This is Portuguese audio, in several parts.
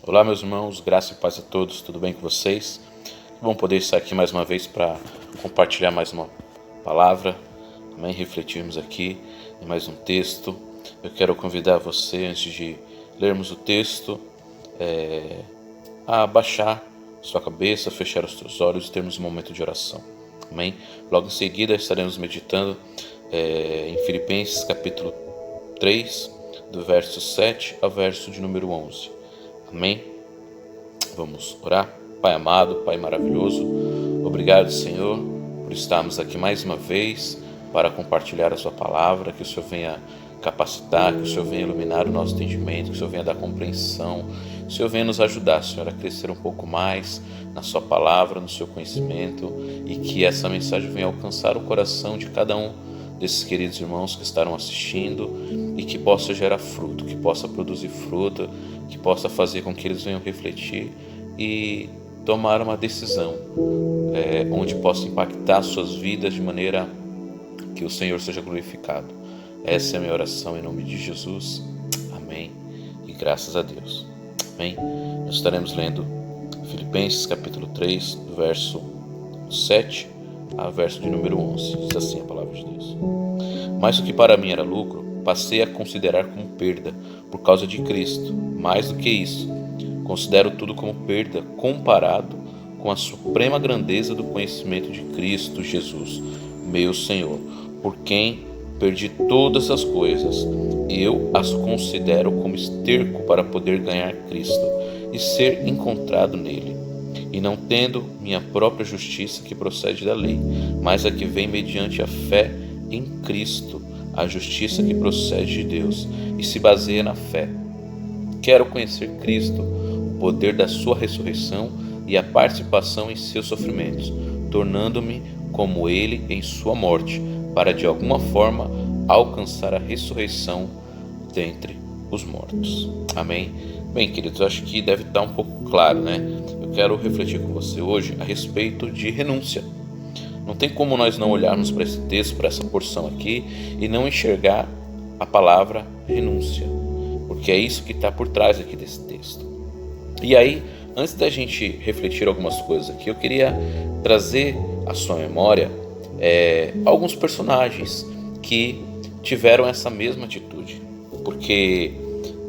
Olá, meus irmãos, graça e paz a todos, tudo bem com vocês? Bom poder estar aqui mais uma vez para compartilhar mais uma palavra, também refletirmos aqui em mais um texto. Eu quero convidar você, antes de lermos o texto, a baixar sua cabeça, fechar os seus olhos e termos um momento de oração. Amém? Logo em seguida estaremos meditando em Filipenses capítulo 3, do verso 7 ao verso de número 11. Amém? Vamos orar. Pai amado, Pai maravilhoso, obrigado, Senhor, por estarmos aqui mais uma vez para compartilhar a sua palavra. Que o Senhor venha capacitar, que o Senhor venha iluminar o nosso entendimento, que o Senhor venha dar compreensão, que o Senhor venha nos ajudar, Senhor, a crescer um pouco mais na sua palavra, no seu conhecimento, e que essa mensagem venha alcançar o coração de cada um desses queridos irmãos que estarão assistindo, e que possa gerar fruto, que possa produzir fruto, que possa fazer com que eles venham refletir e tomar uma decisão onde possa impactar suas vidas de maneira que o Senhor seja glorificado. Essa é a minha oração em nome de Jesus. Amém. E graças a Deus. Amém. Nós estaremos lendo Filipenses capítulo 3, do verso 7 ao verso de número 11. Diz assim a palavra de Deus: Mas o que para mim era lucro, passei a considerar como perda por causa de Cristo. Mais do que isso, considero tudo como perda comparado com a suprema grandeza do conhecimento de Cristo Jesus, meu Senhor, por quem perdi todas as coisas. Eu as considero como esterco para poder ganhar Cristo e ser encontrado nele, e não tendo minha própria justiça que procede da lei, mas a que vem mediante a fé em Cristo, a justiça que procede de Deus e se baseia na fé. Quero conhecer Cristo, o poder da sua ressurreição e a participação em seus sofrimentos, tornando-me como ele em sua morte, para de alguma forma alcançar a ressurreição dentre os mortos. Amém? Bem, queridos, acho que deve estar um pouco claro, né? Eu quero refletir com você hoje a respeito de renúncia. Não tem como nós não olharmos para esse texto, para essa porção aqui, e não enxergar a palavra renúncia, porque é isso que está por trás aqui desse texto. E aí, antes da gente refletir algumas coisas aqui, eu queria trazer à sua memória alguns personagens que tiveram essa mesma atitude, porque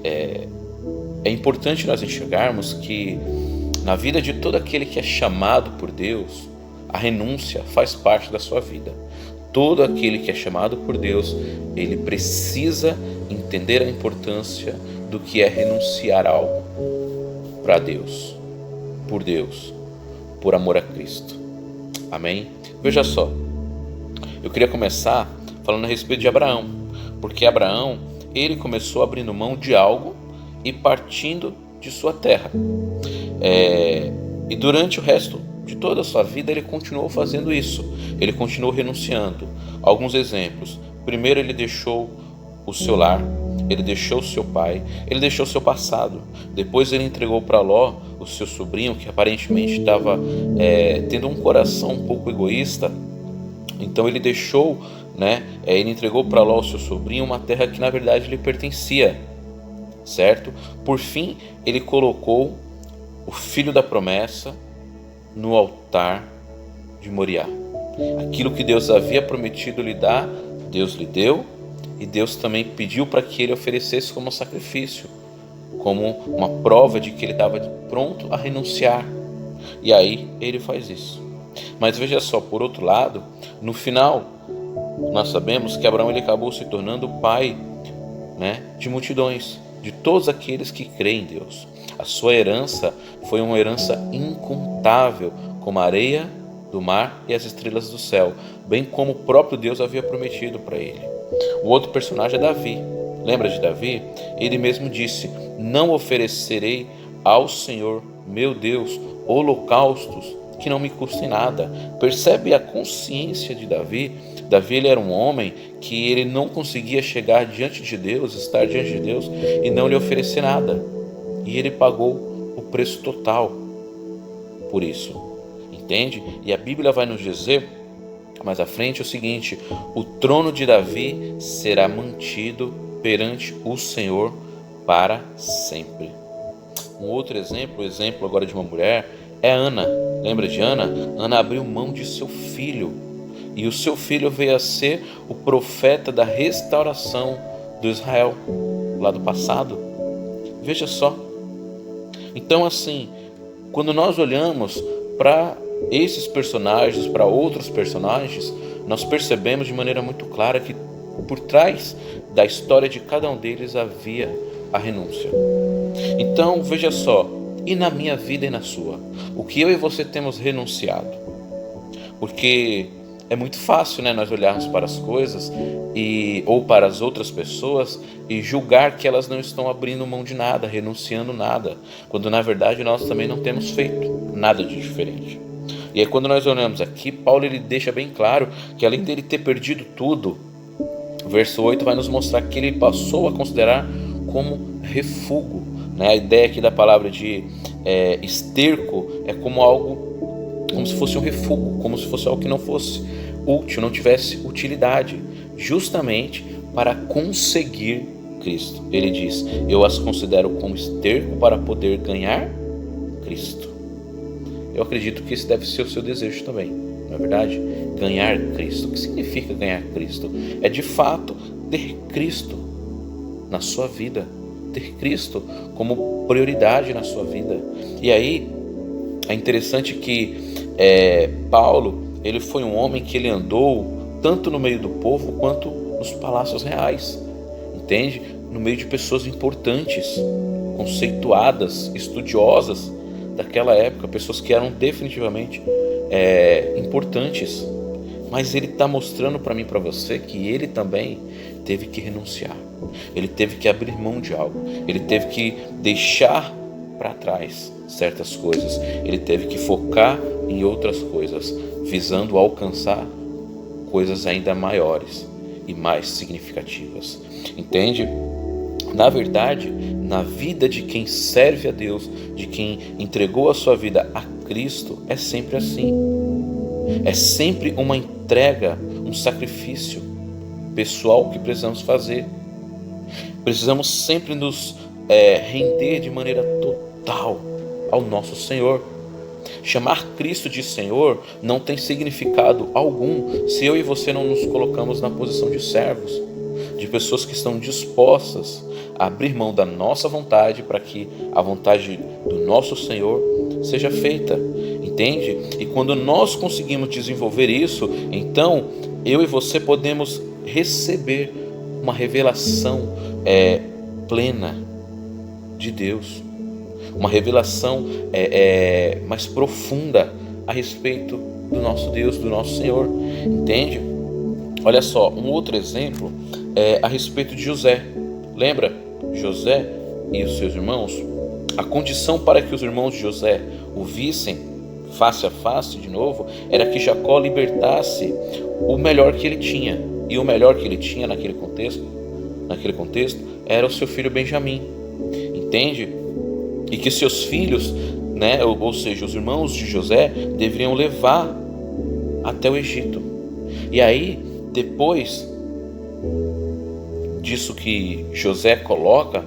é importante nós enxergarmos que na vida de todo aquele que é chamado por Deus, a renúncia faz parte da sua vida. Todo aquele que é chamado por Deus, ele precisa entender a importância do que é renunciar a algo para Deus, por amor a Cristo. Amém? Veja só, eu queria começar falando a respeito de Abraão, porque Abraão, ele começou abrindo mão de algo e partindo de sua terra. E durante o resto de toda a sua vida ele continuou fazendo isso, ele continuou renunciando. Alguns exemplos: primeiro, ele deixou o seu lar, ele deixou o seu pai, ele deixou o seu passado. Depois ele entregou para Ló, o seu sobrinho, que aparentemente estava tendo um coração um pouco egoísta. Então ele deixou, ele entregou para Ló, o seu sobrinho, uma terra que na verdade lhe pertencia, certo? Por fim, ele colocou o filho da promessa no altar de Moriá. Aquilo que Deus havia prometido lhe dar, Deus lhe deu, e Deus também pediu para que ele oferecesse como sacrifício, como uma prova de que ele estava pronto a renunciar. E aí ele faz isso. Mas veja só, por outro lado, no final, nós sabemos que Abraão ele acabou se tornando pai, de multidões, de todos aqueles que creem em Deus. A sua herança foi uma herança incontável, como a areia do mar e as estrelas do céu, bem como o próprio Deus havia prometido para ele. O outro personagem é Davi. Lembra de Davi? Ele mesmo disse: não oferecerei ao Senhor, meu Deus, holocaustos que não me custem nada. Percebe a consciência de Davi? Davi, ele era um homem que ele não conseguia chegar diante de Deus, estar diante de Deus e não lhe oferecer nada. E ele pagou o preço total por isso, entende? E a Bíblia vai nos dizer mais à frente o seguinte: o trono de Davi será mantido perante o Senhor para sempre. Um outro exemplo, o exemplo agora de uma mulher, é Ana. Lembra de Ana? Ana abriu mão de seu filho. E o seu filho veio a ser o profeta da restauração do Israel, lá do passado. Veja só. Então, assim, quando nós olhamos para esses personagens, para outros personagens, nós percebemos de maneira muito clara que por trás da história de cada um deles havia a renúncia. Então, veja só, e na minha vida e na sua, o que eu e você temos renunciado? Porque é muito fácil, né, nós olharmos para as coisas ou para as outras pessoas e julgar que elas não estão abrindo mão de nada, renunciando nada, quando na verdade nós também não temos feito nada de diferente. E aí quando nós olhamos aqui, Paulo ele deixa bem claro que além dele ter perdido tudo, o verso 8 vai nos mostrar que ele passou a considerar como refúgio, né? A ideia aqui da palavra de esterco é como algo, como se fosse um refúgio, como se fosse algo que não fosse útil, não tivesse utilidade, justamente para conseguir Cristo. Ele diz: eu as considero como esterco para poder ganhar Cristo. Eu acredito que esse deve ser o seu desejo também, não é verdade? Ganhar Cristo. O que significa ganhar Cristo? É de fato ter Cristo na sua vida, ter Cristo como prioridade na sua vida. E aí é interessante que Paulo, ele foi um homem que ele andou tanto no meio do povo quanto nos palácios reais, entende? No meio de pessoas importantes, conceituadas, estudiosas daquela época, pessoas que eram definitivamente importantes. Mas ele está mostrando para mim e para você que ele também teve que renunciar, ele teve que abrir mão de algo, ele teve que deixar para trás certas coisas, ele teve que focar em outras coisas, visando alcançar coisas ainda maiores e mais significativas, entende? Na verdade, na vida de quem serve a Deus, de quem entregou a sua vida a Cristo, é sempre assim. É sempre uma entrega, um sacrifício pessoal que precisamos fazer. Precisamos sempre nos render de maneira total ao nosso Senhor. Chamar Cristo de Senhor não tem significado algum se eu e você não nos colocamos na posição de servos, de pessoas que estão dispostas a abrir mão da nossa vontade para que a vontade do nosso Senhor seja feita, entende? E quando nós conseguimos desenvolver isso, então eu e você podemos receber uma revelação plena de Deus, uma revelação mais profunda a respeito do nosso Deus, do nosso Senhor, entende? Olha só, um outro exemplo é a respeito de José. Lembra? José e os seus irmãos, a condição para que os irmãos de José o vissem face a face de novo era que Jacó libertasse o melhor que ele tinha, e o melhor que ele tinha naquele contexto era o seu filho Benjamim, entende? E que seus filhos, né, ou seja, os irmãos de José deveriam levar até o Egito. E aí, depois disso que José coloca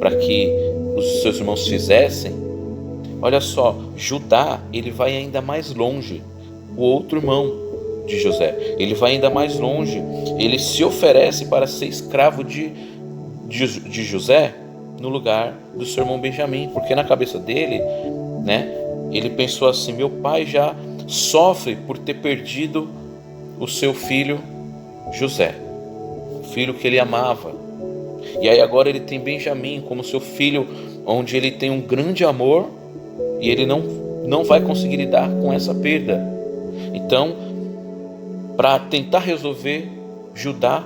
para que os seus irmãos fizessem, olha só, Judá, ele vai ainda mais longe, o outro irmão de José, ele vai ainda mais longe, ele se oferece para ser escravo de José no lugar do seu irmão Benjamim, porque na cabeça dele, né, ele pensou assim: meu pai já sofre por ter perdido o seu filho José, o filho que ele amava, e aí agora ele tem Benjamim como seu filho, onde ele tem um grande amor, e ele não vai conseguir lidar com essa perda. Então, para tentar resolver Judá,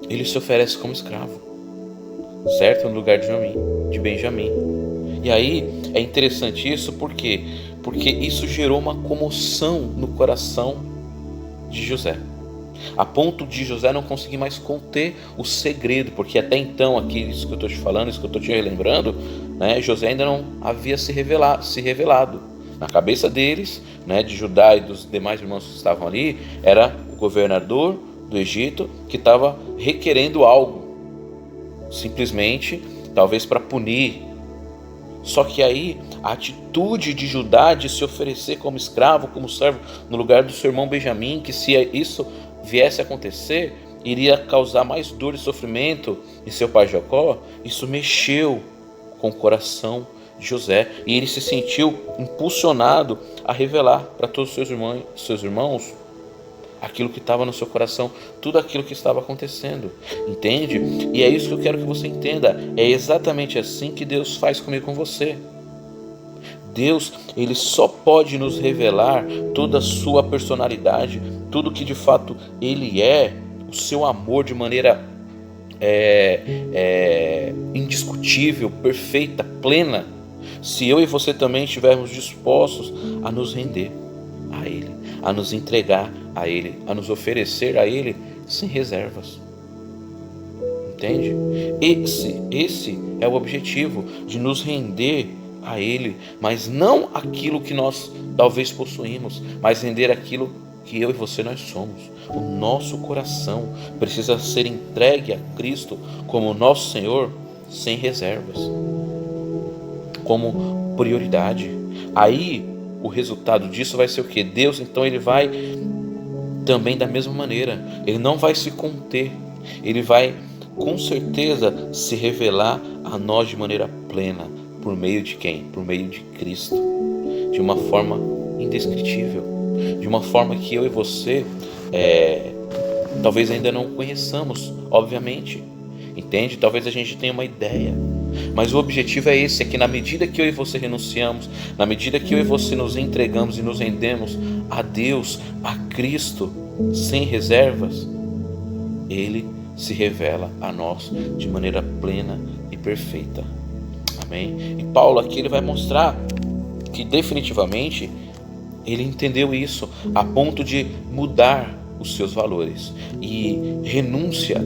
ele se oferece como escravo, certo? No lugar de Benjamim. E aí é interessante isso, porque isso gerou uma comoção no coração de José, a ponto de José não conseguir mais conter o segredo, porque até então, aqui, isso que eu estou te falando, isso que eu estou te relembrando, né, José ainda não havia se revelado. Na cabeça deles, né, de Judá e dos demais irmãos que estavam ali, era o governador do Egito que estava requerendo algo, simplesmente, talvez para punir Só que aí a atitude de Judá de se oferecer como escravo, como servo, no lugar do seu irmão Benjamim, que se isso viesse a acontecer, iria causar mais dor e sofrimento em seu pai Jacó, isso mexeu com o coração de José, e ele se sentiu impulsionado a revelar para todos os seus irmãos aquilo que estava no seu coração, tudo aquilo que estava acontecendo, entende? E é isso que eu quero que você entenda, é exatamente assim que Deus faz comigo, com você. Deus, ele só pode nos revelar toda a sua personalidade, tudo que de fato ele é, o seu amor de maneira indiscutível, perfeita, plena, se eu e você também estivermos dispostos a nos render a Ele, a nos entregar a Ele, a nos oferecer a Ele sem reservas. Entende? Esse é o objetivo, de nos render a Ele, mas não aquilo que nós talvez possuímos, mas render aquilo que eu e você nós somos. O nosso coração precisa ser entregue a Cristo como nosso Senhor, sem reservas, como prioridade. Aí o resultado disso vai ser o que? Deus, então, ele vai também da mesma maneira, ele não vai se conter, ele vai com certeza se revelar a nós de maneira plena. Por meio de quem? Por meio de Cristo, de uma forma indescritível, de uma forma que eu e você talvez ainda não conheçamos, obviamente, entende? Talvez a gente tenha uma ideia, mas o objetivo é esse, é que na medida que eu e você renunciamos, na medida que eu e você nos entregamos e nos rendemos a Deus, a Cristo, sem reservas, Ele se revela a nós de maneira plena e perfeita. Amém? E Paulo aqui ele vai mostrar que definitivamente ele entendeu isso a ponto de mudar os seus valores, e renúncia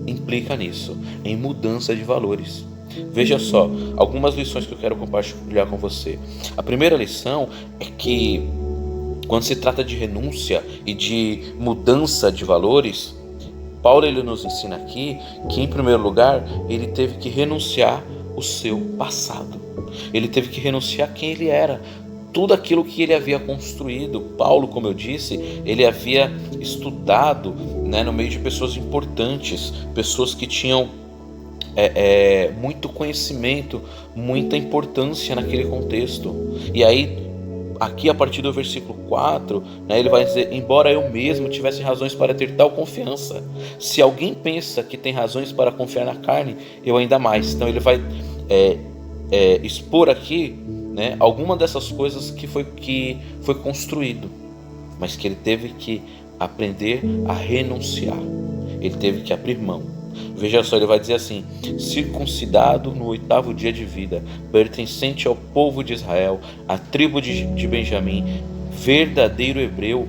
implica nisso, em mudança de valores. Veja só, algumas lições que eu quero compartilhar com você. A primeira lição é que quando se trata de renúncia e de mudança de valores, Paulo ele nos ensina aqui que, em primeiro lugar, ele teve que renunciar o seu passado. Ele teve que renunciar quem ele era, tudo aquilo que ele havia construído. Paulo, como eu disse, ele havia estudado, no meio de pessoas importantes, pessoas que tinham muito conhecimento, muita importância naquele contexto. E aí, aqui a partir do versículo 4, ele vai dizer: embora eu mesmo tivesse razões para ter tal confiança, se alguém pensa que tem razões para confiar na carne, eu ainda mais. Então ele vai expor aqui alguma dessas coisas que foi construído, mas que ele teve que aprender a renunciar, ele teve que abrir mão. Veja só, ele vai dizer assim: circuncidado no 8º dia de vida, pertencente ao povo de Israel, à tribo de Benjamim, verdadeiro hebreu,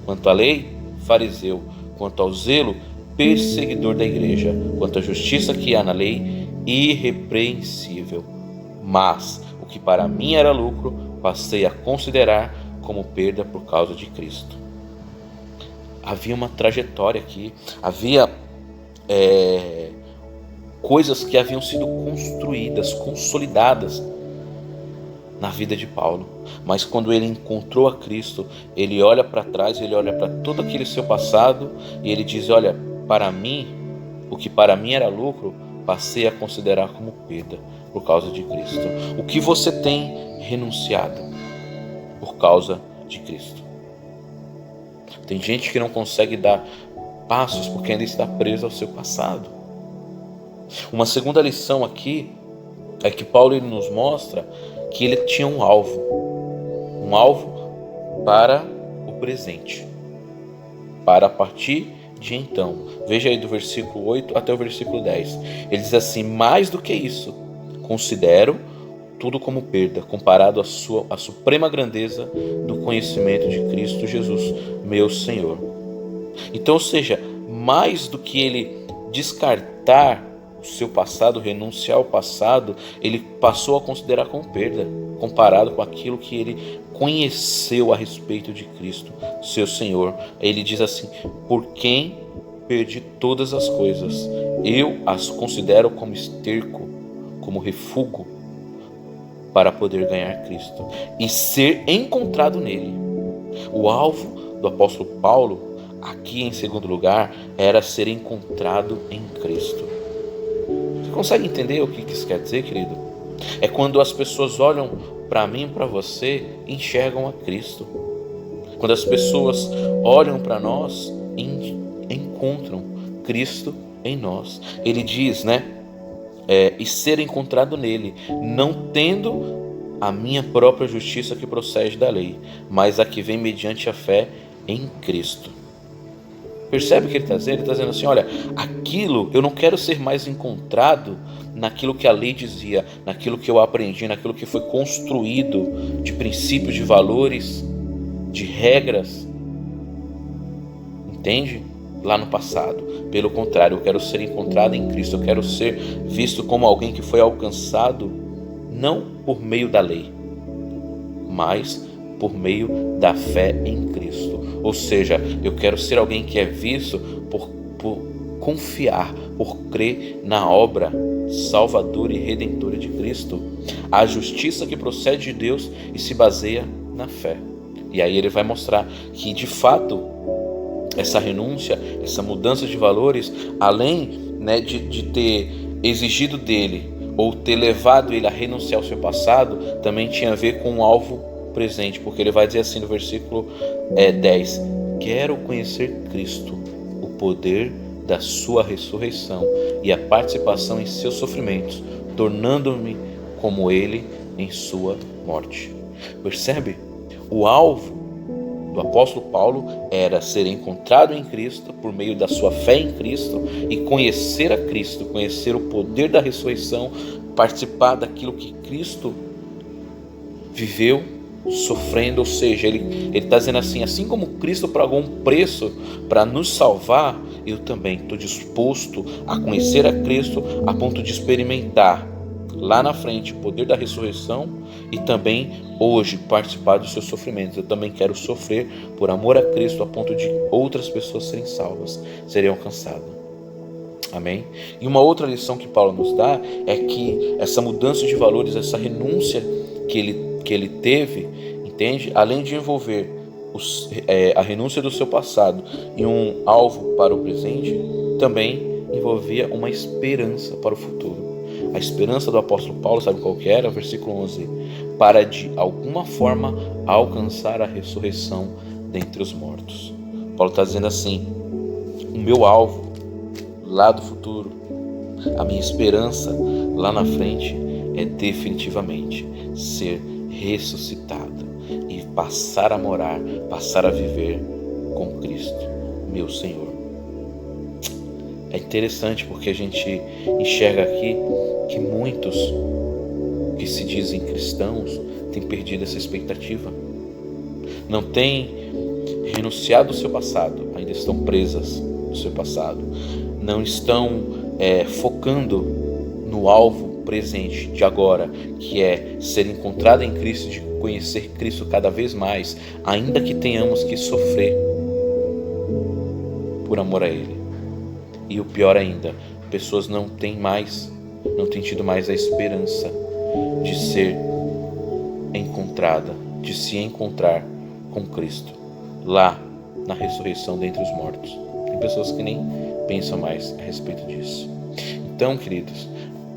quanto à lei, fariseu, quanto ao zelo, perseguidor da igreja, quanto à justiça que há na lei, irrepreensível. Mas o que para mim era lucro, passei a considerar como perda por causa de Cristo. Havia uma trajetória aqui, havia coisas que haviam sido construídas, consolidadas na vida de Paulo, mas quando ele encontrou a Cristo, ele olha para trás, ele olha para todo aquele seu passado e ele diz: olha, para mim, o que para mim era lucro, passei a considerar como perda por causa de Cristo. O que você tem renunciado por causa de Cristo? Tem gente que não consegue dar passos porque ainda está preso ao seu passado. Uma segunda lição aqui é que Paulo ele nos mostra que ele tinha um alvo para o presente, para a partir de então. Veja aí do versículo 8 até o versículo 10. Ele diz assim: mais do que isso, considero tudo como perda, comparado à suprema grandeza do conhecimento de Cristo Jesus, meu Senhor. Então, ou seja, mais do que ele descartar o seu passado, renunciar ao passado, ele passou a considerar como perda, comparado com aquilo que ele conheceu a respeito de Cristo, seu Senhor. Ele diz assim: por quem perdi todas as coisas, eu as considero como esterco, como refúgio, para poder ganhar Cristo e ser encontrado nele. O alvo do apóstolo Paulo, aqui em segundo lugar, era ser encontrado em Cristo. Você consegue entender o que isso quer dizer, querido? É quando as pessoas olham para mim e para você, enxergam a Cristo. Quando as pessoas olham para nós, encontram Cristo em nós. Ele diz, e ser encontrado nele, não tendo a minha própria justiça que procede da lei, mas a que vem mediante a fé em Cristo. Percebe o que ele está dizendo? Ele está dizendo assim, olha, aquilo, eu não quero ser mais encontrado naquilo que a lei dizia, naquilo que eu aprendi, naquilo que foi construído de princípios, de valores, de regras, entende? Lá no passado. Pelo contrário, eu quero ser encontrado em Cristo, eu quero ser visto como alguém que foi alcançado não por meio da lei, mas por meio da fé em Cristo. Ou seja, eu quero ser alguém que é visto por confiar, por crer na obra salvadora e redentora de Cristo, a justiça que procede de Deus e se baseia na fé. E aí ele vai mostrar que de fato essa renúncia, essa mudança de valores, além de ter exigido dele ou ter levado ele a renunciar ao seu passado, também tinha a ver com um alvo presente, porque ele vai dizer assim no versículo 10: quero conhecer Cristo, o poder da sua ressurreição e a participação em seus sofrimentos, tornando-me como ele em sua morte. Percebe? O alvo do apóstolo Paulo era ser encontrado em Cristo por meio da sua fé em Cristo e conhecer a Cristo, conhecer o poder da ressurreição, participar daquilo que Cristo viveu sofrendo. Ou seja, ele está dizendo assim como Cristo pagou um preço para nos salvar, eu também estou disposto a conhecer a Cristo a ponto de experimentar lá na frente o poder da ressurreição e também hoje participar dos seus sofrimentos. Eu também quero sofrer por amor a Cristo a ponto de outras pessoas serem salvas, serem alcançadas. Amém? E uma outra lição que Paulo nos dá é que essa mudança de valores, essa renúncia que ele teve, entende? Além de envolver a renúncia do seu passado e um alvo para o presente, também envolvia uma esperança para o futuro. A esperança do apóstolo Paulo, sabe qual que era? Versículo 11: para de alguma forma alcançar a ressurreição dentre os mortos. Paulo está dizendo assim: o meu alvo lá do futuro, a minha esperança lá na frente é definitivamente ser ressuscitado e passar a morar, passar a viver com Cristo, meu Senhor. É interessante porque a gente enxerga aqui que muitos que se dizem cristãos têm perdido essa expectativa, não têm renunciado ao seu passado, ainda estão presas no seu passado, não estão focando no alvo presente de agora, que é ser encontrado em Cristo, de conhecer Cristo cada vez mais, ainda que tenhamos que sofrer por amor a Ele. E o pior ainda, pessoas não têm tido mais a esperança de ser encontrada, de se encontrar com Cristo, lá na ressurreição dentre os mortos. Tem pessoas que nem pensam mais a respeito disso. Então, queridos,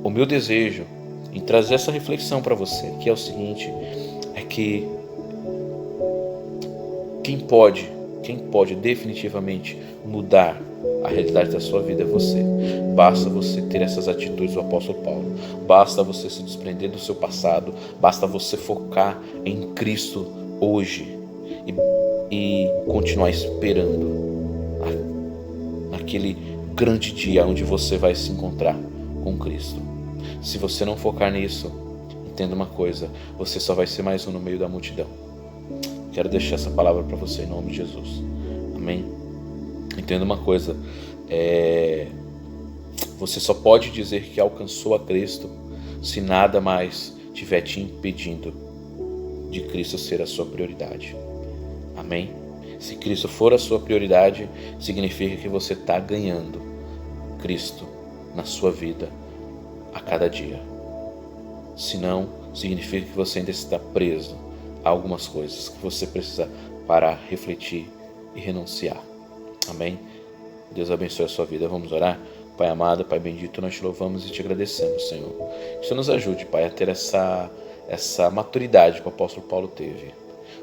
o meu desejo em trazer essa reflexão para você, que é o seguinte, é que quem pode definitivamente mudar a realidade da sua vida é você. Basta você ter essas atitudes do apóstolo Paulo, basta você se desprender do seu passado, basta você focar em Cristo hoje e continuar esperando naquele grande dia onde você vai se encontrar com Cristo. Se você não focar nisso, entenda uma coisa, você só vai ser mais um no meio da multidão. Quero deixar essa palavra para você em nome de Jesus. Amém? Entenda uma coisa, você só pode dizer que alcançou a Cristo se nada mais estiver te impedindo de Cristo ser a sua prioridade. Amém? Se Cristo for a sua prioridade, significa que você está ganhando Cristo na sua vida a cada dia. Senão, significa que você ainda está preso a algumas coisas que você precisa parar, refletir e renunciar. Amém? Deus abençoe a sua vida. Vamos orar? Pai amado, Pai bendito, nós te louvamos e te agradecemos, Senhor. Que o Senhor nos ajude, Pai, a ter essa maturidade que o apóstolo Paulo teve.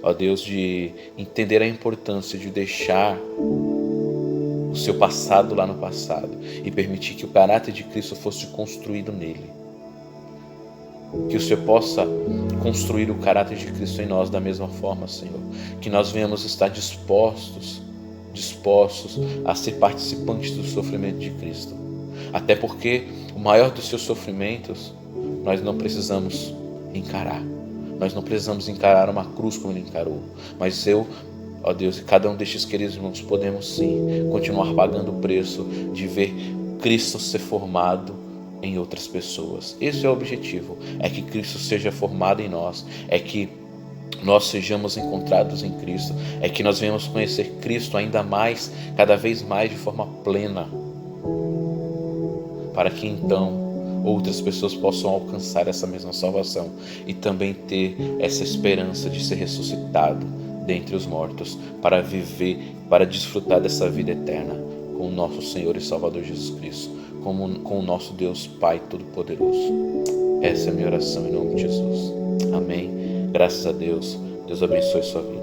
Ó Deus, de entender a importância de deixar o seu passado lá no passado e permitir que o caráter de Cristo fosse construído nele. Que o Senhor possa construir o caráter de Cristo em nós da mesma forma, Senhor. Que nós venhamos estar dispostos a ser participantes do sofrimento de Cristo. Até porque o maior dos seus sofrimentos nós não precisamos encarar. Nós não precisamos encarar uma cruz como ele encarou. Mas ó Deus, e cada um destes queridos irmãos podemos sim continuar pagando o preço de ver Cristo ser formado em outras pessoas. Esse é o objetivo, é que Cristo seja formado em nós, é que nós sejamos encontrados em Cristo, é que nós venhamos conhecer Cristo ainda mais, cada vez mais de forma plena, para que então outras pessoas possam alcançar essa mesma salvação e também ter essa esperança de ser ressuscitado dentre os mortos, para viver, para desfrutar dessa vida eterna com o nosso Senhor e Salvador Jesus Cristo, com o nosso Deus Pai Todo-Poderoso. Essa é a minha oração em nome de Jesus. Amém. Graças a Deus. Deus abençoe sua vida.